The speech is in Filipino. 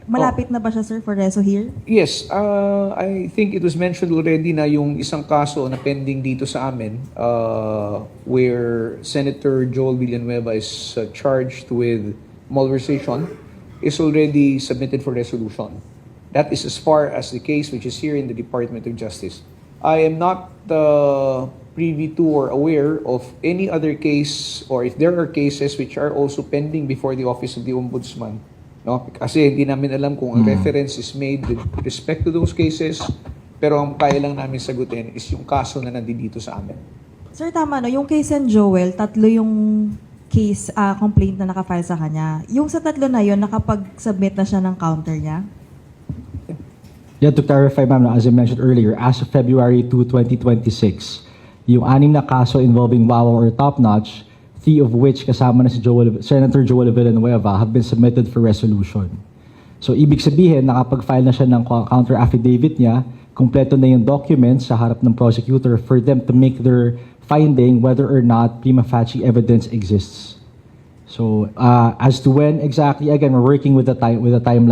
Malapit na ba siya, sir, for reso here? Yes, I think it was mentioned already na yung isang kaso na pending dito sa amin where Senator Joel Villanueva is charged with malversation is already submitted for resolution. That is as far as the case which is here in the Department of Justice. I am not privy to or aware of any other case or if there are cases which are also pending before the Office of the Ombudsman. No? Kasi hindi namin alam kung ang reference is made with respect to those cases, pero ang kaya lang namin sagutin is yung kaso na nandito sa amin. Sir, tama, no? Yung case ni Joel, tatlo yung case, complaint na nakafile sa kanya. Yung sa tatlo na yun, nakapag-submit na siya ng counter niya? Yeah, to clarify, ma'am, as I mentioned earlier, as of February 2, 2026, yung 6 na kaso involving Wawa or Top Notch, 3 of which kasama na si Senator Joel Villanueva have been submitted for resolution. So, ibig sabihin, nakapag-file na siya ng counter affidavit niya, kumpleto na yung documents sa harap ng prosecutor for them to make their finding whether or not prima facie evidence exists. So, as to when exactly, again, we're working with the timeline.